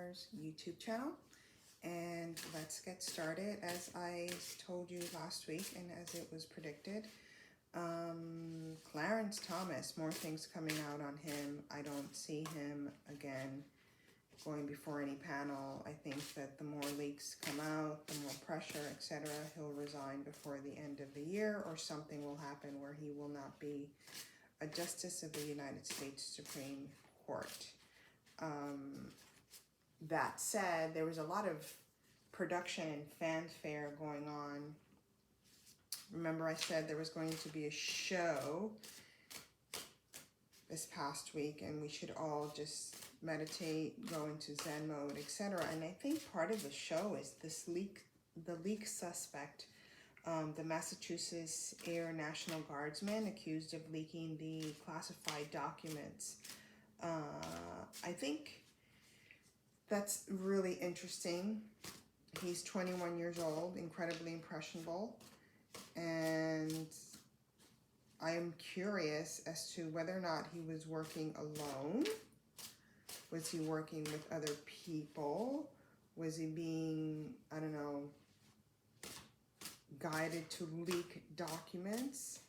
Stars YouTube channel, and let's get started. As I told you last week and as it was predicted, Clarence Thomas, more things coming out on him. I don't see him again going before any panel. I think that the more leaks come out, the more pressure, etc., he'll resign before the end of the year, or something will happen where he will not be a justice of the United States Supreme Court. That said, there was a lot of production and fanfare going on. Remember I said there was going to be a show this past week and we should all just meditate, go into Zen mode, etc. And I think part of the show is this the leak suspect, the Massachusetts Air National Guardsman accused of leaking the classified documents. I think that's really interesting. He's 21 years old, incredibly impressionable, and I am curious as to whether or not he was working alone. Was he working with other people? Was he being, I don't know, guided to leak documents?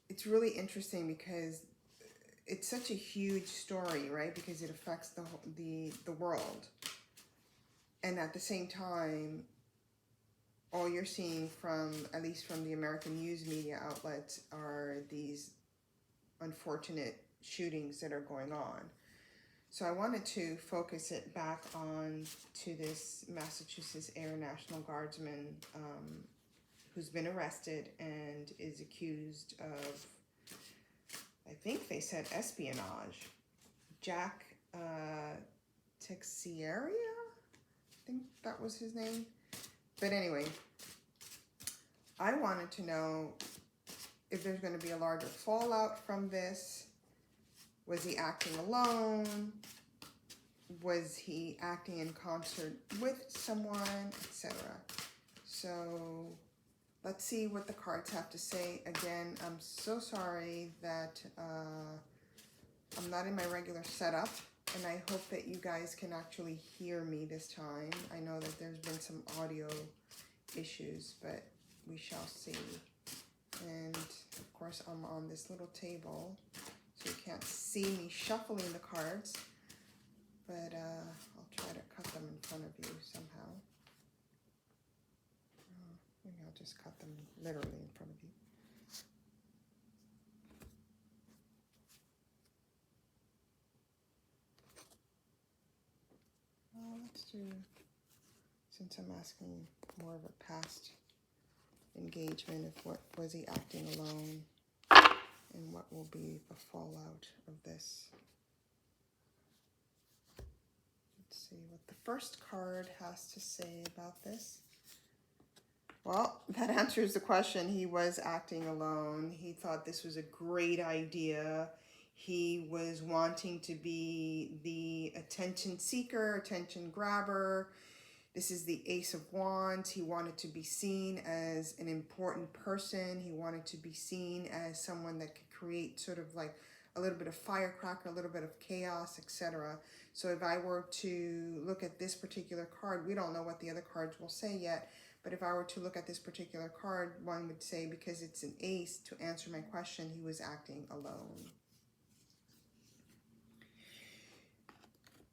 It's really interesting because it's such a huge story, right? Because it affects the world. And at the same time, all you're seeing from, at least from the American news media outlets, are these unfortunate shootings that are going on. So I wanted to focus it back on to this Massachusetts Air National Guardsman who's been arrested and is accused of, I think they said espionage. Jack Texiera, I think that was his name. But anyway, I wanted to know if there's going to be a larger fallout from this. Was he acting alone? Was he acting in concert with someone, etc.? So let's see what the cards have to say. Again, I'm so sorry that I'm not in my regular setup, and I hope that you guys can actually hear me this time. I know that there's been some audio issues, but we shall see. And of course, I'm on this little table, so you can't see me shuffling the cards, but I'll try to cut them in front of you somehow. Maybe I'll just cut them literally in front of you. Let's do, since I'm asking more of a past engagement, of what was he acting alone and what will be the fallout of this. Let's see what the first card has to say about this. Well, that answers the question. He was acting alone. He thought this was a great idea. He was wanting to be the attention seeker, attention grabber. This is the Ace of Wands. He wanted to be seen as an important person. He wanted to be seen as someone that could create sort of like a little bit of firecracker, a little bit of chaos, etc. So if I were to look at this particular card, we don't know what the other cards will say yet, but if I were to look at this particular card, one would say, because it's an ace, to answer my question, he was acting alone.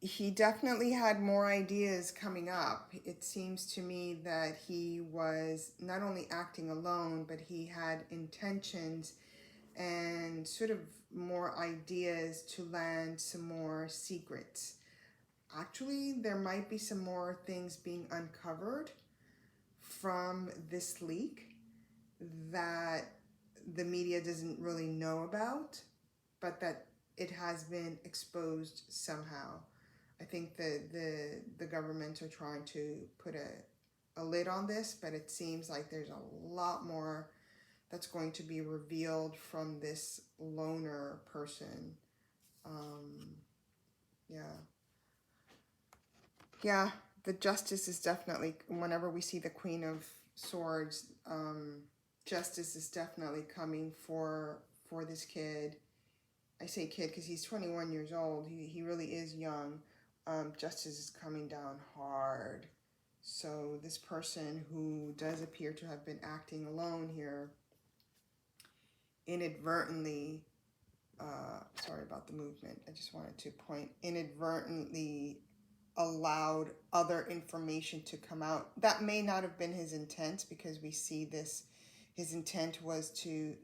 He definitely had more ideas coming up. It seems to me that he was not only acting alone, but he had intentions and sort of more ideas to land some more secrets. Actually, there might be some more things being uncovered from this leak that the media doesn't really know about, but that it has been exposed somehow. I think the government are trying to put a lid on this, but it seems like there's a lot more that's going to be revealed from this loner person. Yeah, the justice is definitely, whenever we see the Queen of Swords, justice is definitely coming for this kid. I say kid because he's 21 years old. He really is young. Justice is coming down hard. So this person who does appear to have been acting alone here inadvertently, sorry about the movement, I just wanted to point, inadvertently allowed other information to come out. That may not have been his intent, because we see this, his intent was to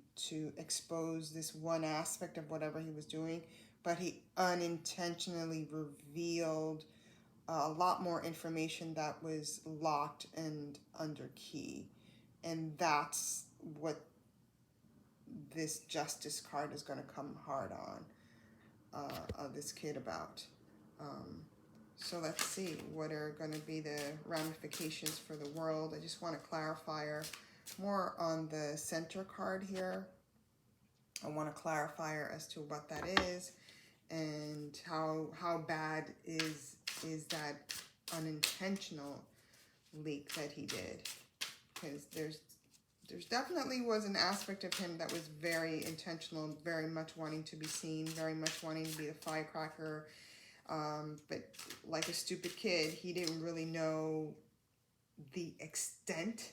expose this one aspect of whatever he was doing, but he unintentionally revealed a lot more information that was locked and under key. And that's what this justice card is going to come hard on this kid about. So let's see what are going to be the ramifications for the world. I just want to clarify more on the center card here. I want to clarify as to what that is and how bad is that unintentional leak that he did, because there's definitely was an aspect of him that was very intentional, very much wanting to be seen, very much wanting to be the firecracker. But like a stupid kid, he didn't really know the extent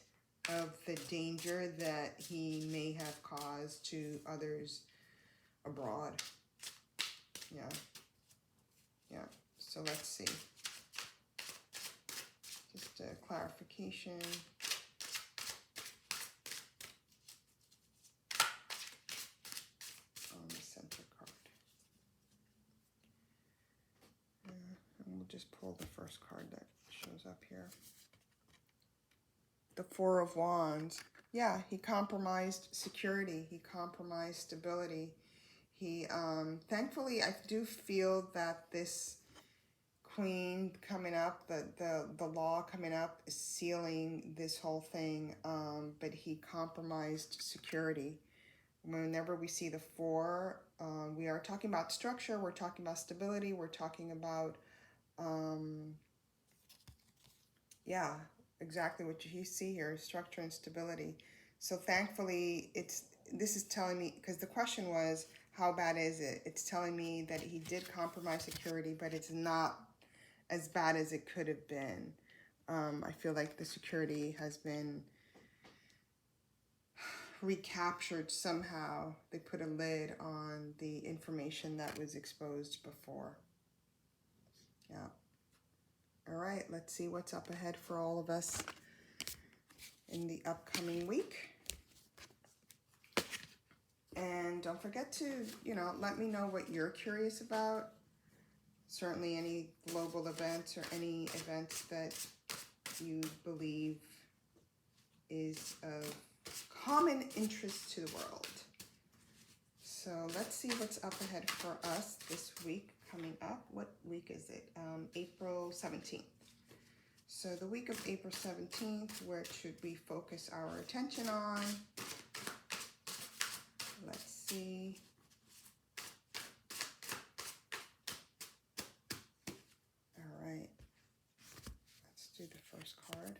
of the danger that he may have caused to others abroad. Yeah. So let's see. Just a clarification. On the center card. And we'll just pull the first card that shows up here. The Four of Wands. Yeah, he compromised security. He compromised stability. He, thankfully, I do feel that this Queen coming up, the law coming up, is sealing this whole thing. But he compromised security. Whenever we see the four, we are talking about structure, we're talking about stability, we're talking about, yeah, exactly what you see here, structure and stability. So thankfully, this is telling me, because the question was, how bad is it? It's telling me that he did compromise security, but it's not as bad as it could have been. I feel like the security has been recaptured somehow. They put a lid on the information that was exposed before. Yeah. All right, let's see what's up ahead for all of us in the upcoming week. And don't forget to, let me know what you're curious about. Certainly any global events or any events that you believe is of common interest to the world. So let's see what's up ahead for us this week coming up. What week is it? April 17th. So the week of April 17th, where should we focus our attention on? Let's see. All right. Let's do the first card.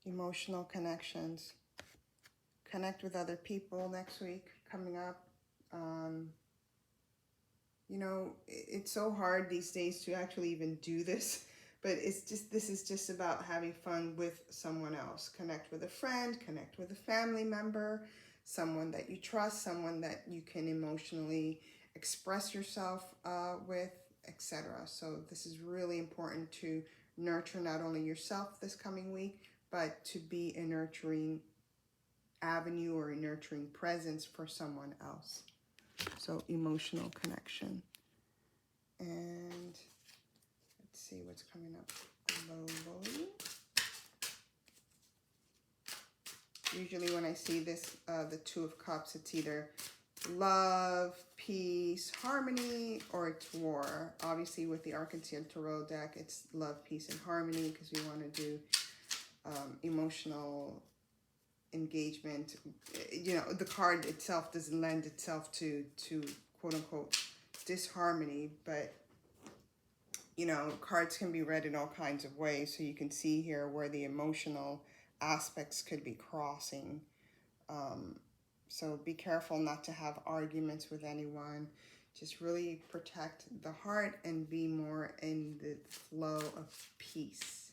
Emotional connections. Connect with other people next week coming up. It's so hard these days to actually even do this, but this is just about having fun with someone else. Connect with a friend, connect with a family member, someone that you trust, someone that you can emotionally express yourself with, etc. So this is really important to nurture not only yourself this coming week, but to be a nurturing avenue or a nurturing presence for someone else. So emotional connection. And let's see what's coming up globally. Usually when I see this, the Two of Cups, it's either love, peace, harmony, or it's war. Obviously with the Arcangel Tarot deck, it's love, peace, and harmony, because we want to do emotional engagement. The card itself doesn't lend itself to quote unquote disharmony, but cards can be read in all kinds of ways. So you can see here where the emotional aspects could be crossing. So be careful not to have arguments with anyone. just really protect the heart and be more in the flow of peace.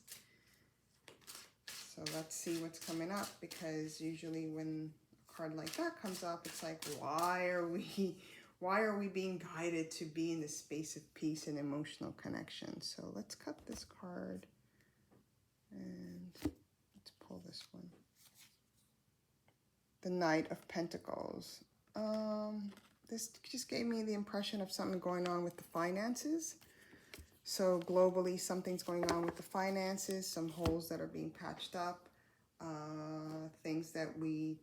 So let's see what's coming up, because usually when a card like that comes up, it's like, why are we being guided to be in the space of peace and emotional connection? So let's cut this card and let's pull this one. The Knight of Pentacles. This just gave me the impression of something going on with the finances. So globally, something's going on with the finances, some holes that are being patched up, things that we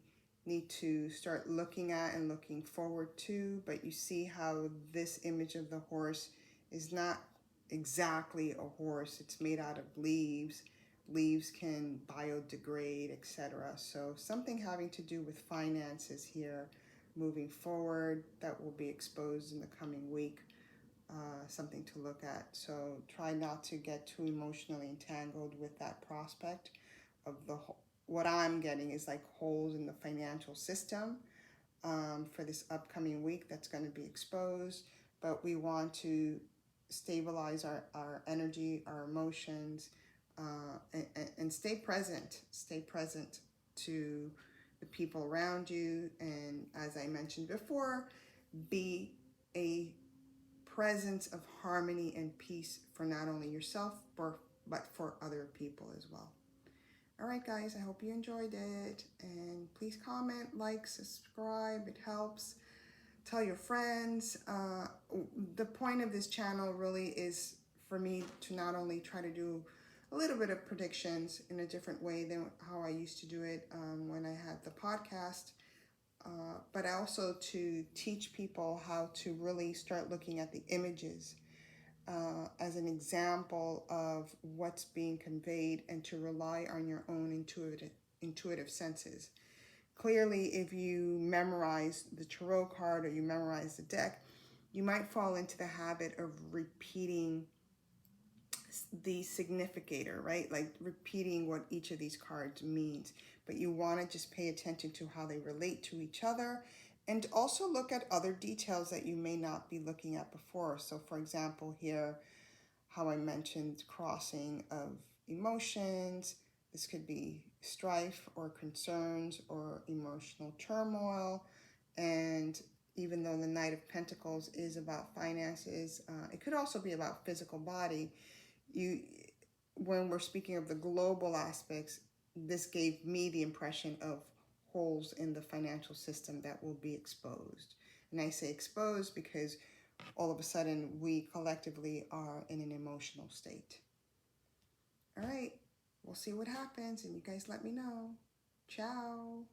need to start looking at and looking forward to. But you see how this image of the horse is not exactly a horse. It's made out of leaves. Leaves can biodegrade, etc. So something having to do with finances here moving forward that will be exposed in the coming week. Something to look at. So try not to get too emotionally entangled with that prospect of what I'm getting is like holes in the financial system for this upcoming week that's going to be exposed. But we want to stabilize our energy, our emotions, and stay present. Stay present to the people around you. And as I mentioned before, be a presence of harmony and peace for not only yourself, but for other people as well. All right, guys, I hope you enjoyed it. And please comment, like, subscribe. It helps. Tell your friends. The point of this channel really is for me to not only try to do a little bit of predictions in a different way than how I used to do it when I had the podcast, but also to teach people how to really start looking at the images as an example of what's being conveyed, and to rely on your own intuitive senses. Clearly, if you memorize the tarot card or you memorize the deck, you might fall into the habit of repeating the significator, right? Like repeating what each of these cards means. But you want to just pay attention to how they relate to each other, and also look at other details that you may not be looking at before. So for example, here, how I mentioned crossing of emotions. This could be strife or concerns or emotional turmoil. And even though the Knight of Pentacles is about finances, it could also be about physical body. When we're speaking of the global aspects, this gave me the impression of holes in the financial system that will be exposed. And I say exposed because all of a sudden we collectively are in an emotional state. All right, we'll see what happens, and you guys let me know. Ciao.